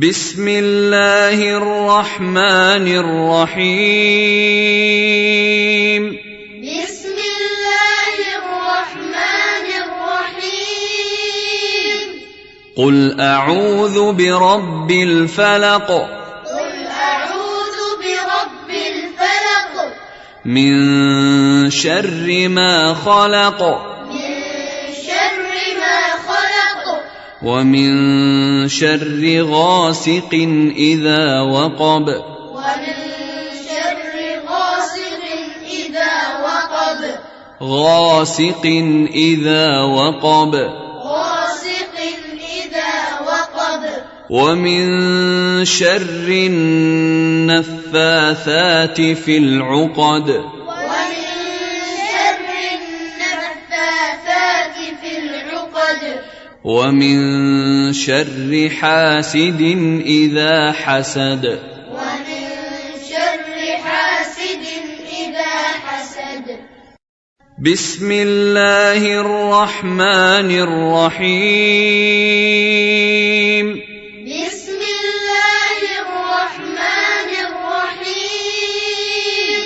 بسم الله الرحمن الرحيم. بسم الله الرحمن الرحيم. قل أعوذ برب الفلق. قل أعوذ برب الفلق. من شر ما خلق. من شر ما خلق. ومن شر غاسق إذا وقب. ومن شر غاسق إذا وقب. غاسق إذا وقب. غاسق إذا وقب. ومن شر النفاثات في العقد. ومن شر النفاثات في العقد. ومن شر حاسد إذا حسد. ومن شر حاسد إذا حسد. بسم الله الرحمن الرحيم. بسم الله الرحمن الرحيم.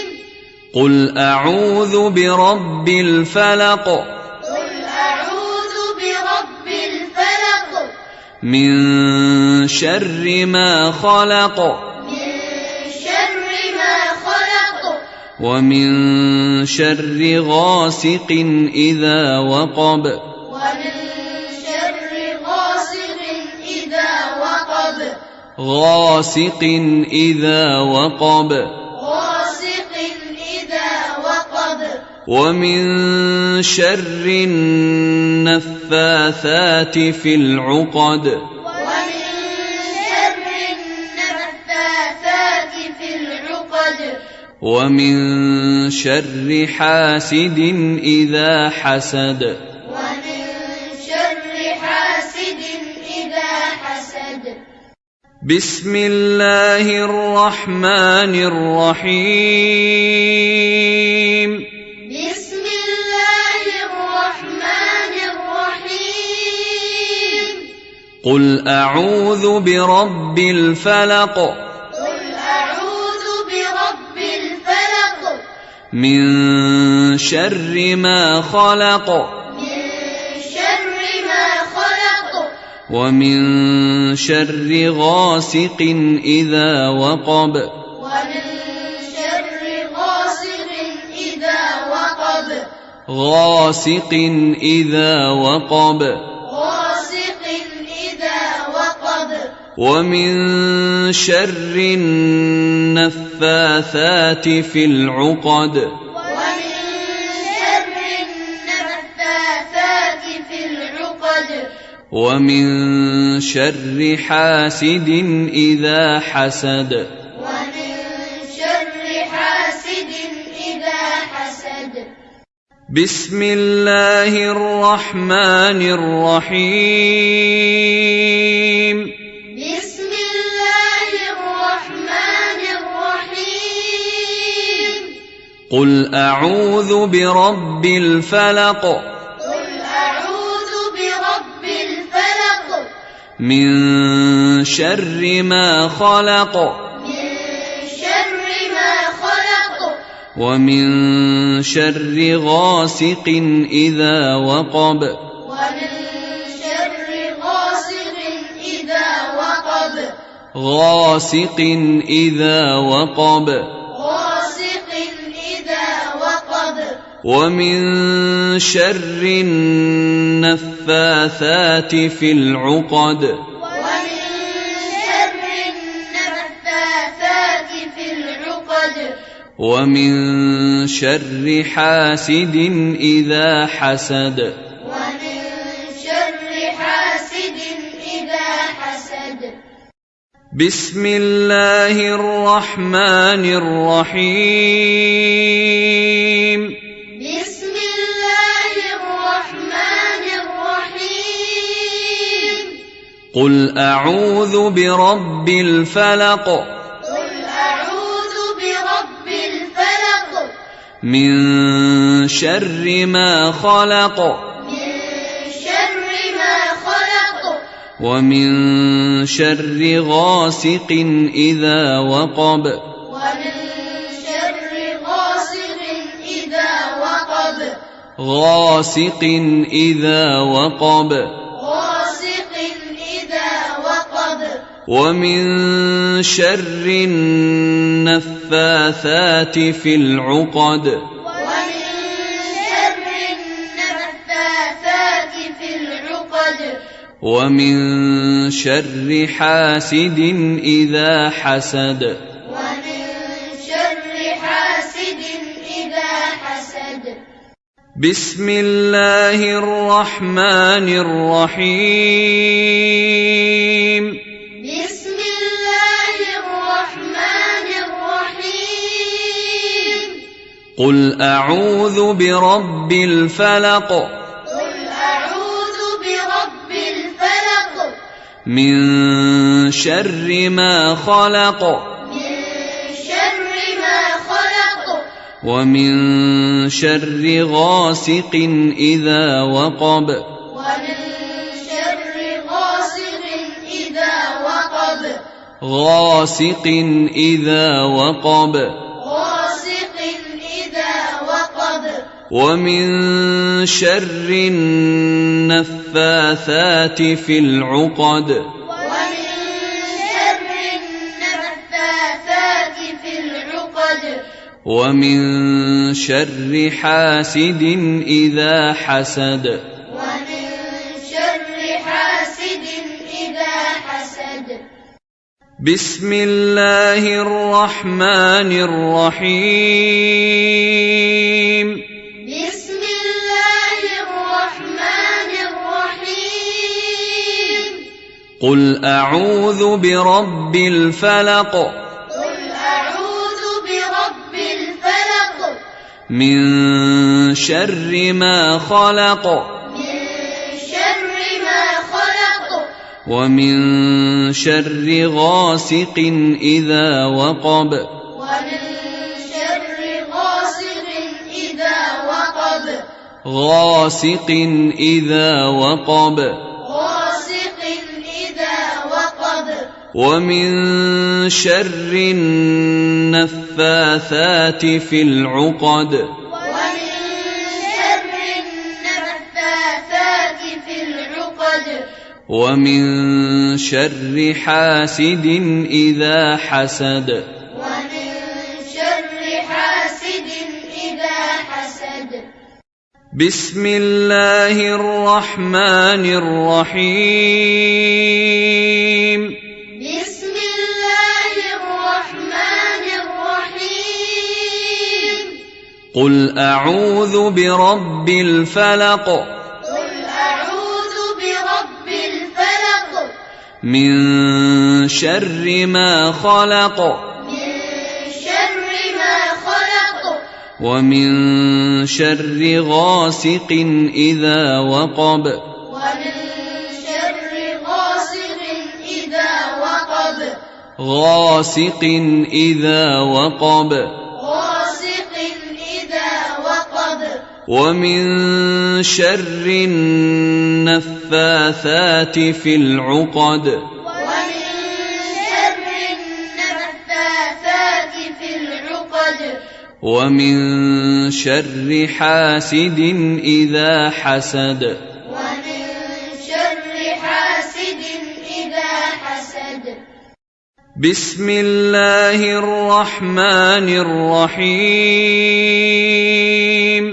قل أعوذ برب الفلق. قل أعوذ برب الفلق. من شر ما خلق. من شر ما خلق. ومن شر غاسق إذا وقب. ومن شر غاسق إذا وقب. غاسق إذا وقب. غاسق إذا وقب. ومن شر النفاثات في العقد. ومن شر النفاثات في العقد. ومن شر حاسد إذا حسد. ومن شر حاسد إذا حسد. بسم الله الرحمن الرحيم. بسم الله الرحمن الرحيم. قل أعوذ برب الفلق. قل أعوذ برب الفلق. من شر ما خلق. من شر ما خلق. ومن شر غاسق إذا وقب. ومن شر غاسق إذا وقب. غاسق إذا وقب. غاسق إذا وقب. ومن شر النفاثات في العقد. ومن شر النفاثات في العقد. ومن شر حاسد إذا حسد. ومن شر حاسد إذا حسد. بسم الله الرحمن الرحيم. بسم الله الرحمن الرحيم. قل أعوذ برب الفلق. قل أعوذ برب الفلق. من شر ما خلق. من شر ما خلق. ومن شر غاسق إذا وقب. ومن شر غاسق إذا وقب. غاسق إذا وقب. غاسق إذا وقب. ومن شر النفاثات في العقد. ومن شر النفاثات في العقد. ومن شر حاسد إذا حسد. ومن شر حاسد إذا حسد. بسم الله الرحمن الرحيم. بسم الله الرحمن الرحيم. قل أعوذ برب الفلق. قل أعوذ برب الفلق. من شر ما خلق. من شر ما خلق. ومن شر غاسق إذا وقب ومن شر غاسق إذا وقب غاسق إذا وقب غاسق إذا وقب ومن شر النفاثات في العقد ومن شر النفاثات في العقد ومن شر حاسد إذا حسد ومن شر حاسد إذا حسد بسم الله الرحمن الرحيم بسم الله الرحمن الرحيم قل أعوذ برب الفلق قل أعوذ برب الفلق من شر ما خلق من شر ما خلق ومن شر غاسق إذا وقب ومن شر غاسق إذا وقب غاسق إذا وقب غاسق إذا وقب ومن شر النفاثات في العقد ومن شر النفاثات في العقد ومن شر حاسد إذا حسد ومن شر حاسد إذا حسد بسم الله الرحمن الرحيم بسم الله الرحمن الرحيم قل أعوذ برب الفلق قل أعوذ برب الفلق من شر ما خلق من شر ما خلق ومن شر غاسق إذا وقب ومن شر غاسق إذا وقب غاسق إذا وقب غاسق إذا وقب ومن شر النفاثات في العقد ومن شر النفاثات في العقد ومن شر حاسد إذا حسد ومن شر حاسد إذا حسد بسم الله الرحمن الرحيم بسم الله الرحمن الرحيم قل أعوذ برب الفلق قل أعوذ برب الفلق من شر ما خلق من شر ما خلق ومن شر غاسق إذا وقب ومن شر غاسق إذا وقب غاسق إذا وقب غاسق إذا وقب ومن شر النفاثات في العقد ومن شر النفاثات في العقد ومن شر حاسد إذا حسد ومن شر حاسد إذا حسد بسم الله الرحمن الرحيم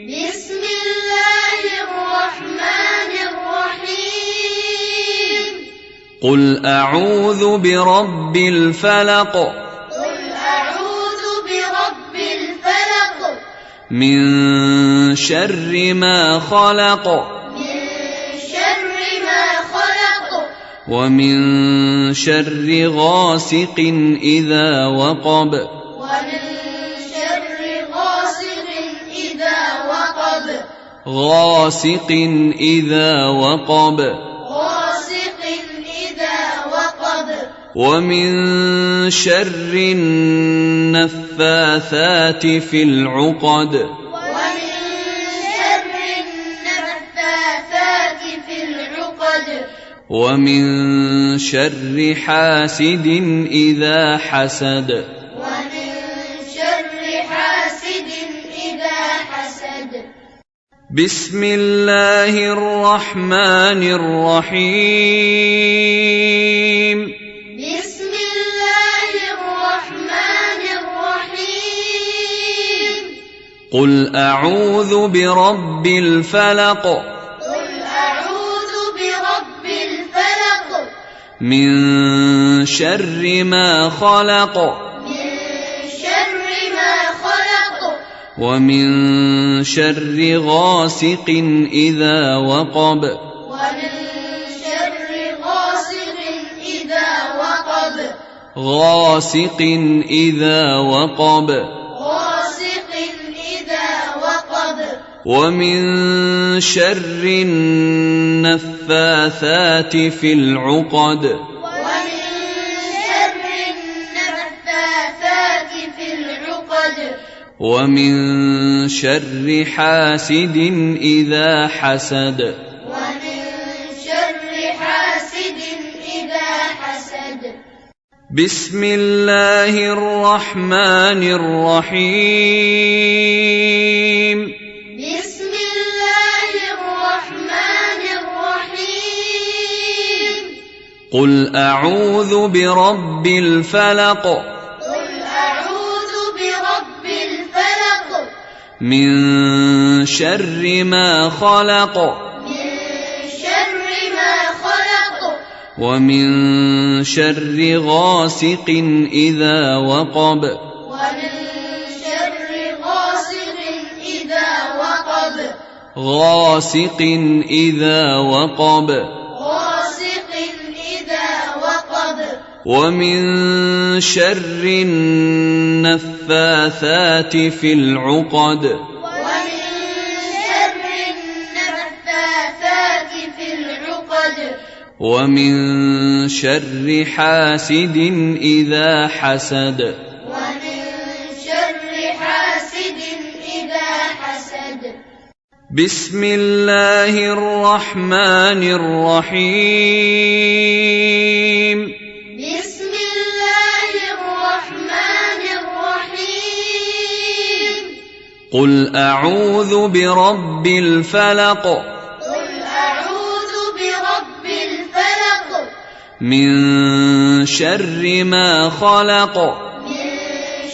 بسم الله الرحمن الرحيم قل أعوذ برب الفلق قل أعوذ برب الفلق من شر ما خلق من شر ما خلق ومن شر غاسق إذا وقب ومن شر غاسق إذا وقب غاسق إذا وقب غاسق إذا وقب ومن شر النفاثات في العقد ومن شر النفاثات في العقد ومن شر حاسد إذا حسد ومن شر حاسد إذا حسد بسم الله الرحمن الرحيم بسم الله الرحمن الرحيم قل أعوذ برب الفلق قل أعوذ برب الفلق من شر ما خلق من شر ما خلق ومن شر غاسق إذا وقب ومن شر غاسق إذا وقب غاسق إذا وقب غاسق إذا وقب ومن شر النفاثات في العقد ومن شر النفاثات في العقد ومن شر حاسد إذا حسد ومن شر حاسد إذا حسد بسم الله الرحمن الرحيم بسم الله الرحمن الرحيم قل أعوذ برب الفلق قل أعوذ برب الفلق من شر ما خلق من شر ما خلق ومن شر غاسق إذا وقب ومن شر غاسق إذا وقب غاسق إذا وقب غاسق إذا وقب ومن شر النفاثات في العقد ومن شر النفاثات في العقد ومن شر حاسد إذا حسد ومن شر حاسد إذا حسد بسم الله الرحمن الرحيم بسم الله الرحمن الرحيم قل أعوذ برب الفلق قل أعوذ برب الفلق من شر ما خلق من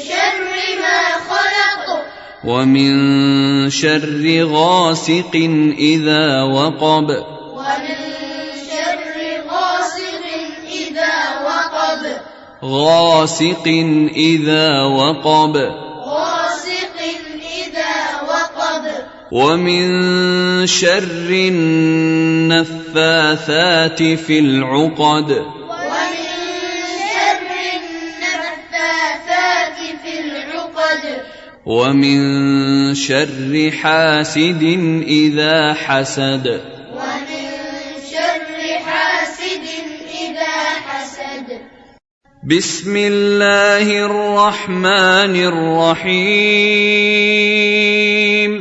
شر ما خلق ومن شر غاسق إذا وقب ومن شر غاسق إذا وقب غاسق إذا وقب غاسق إذا وقب ومن شر النفاثات في العقد ومن شر النفاثات في العقد ومن شر حاسد إذا حسد ومن شر حاسد إذا حسد بسم الله الرحمن الرحيم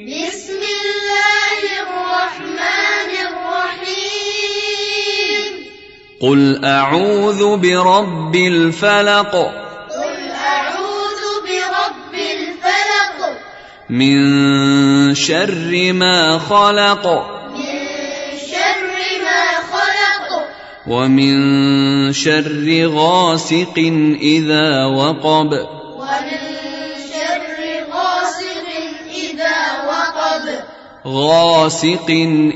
بسم الله الرحمن الرحيم قل أعوذ برب الفلق قل أعوذ برب الفلق من شر ما خلق من شر ما خلق ومن شر غاسق إذا وقب ومن شر غاسق إذا وقب غاسق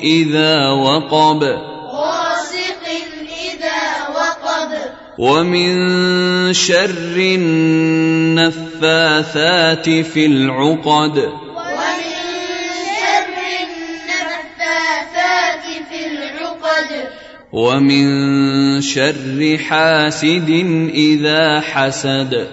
إذا وقب غاسق إذا وقب ومن شر النفاثات في العقد ومن شر النفاثات في العقد ومن شر حاسد إذا حسد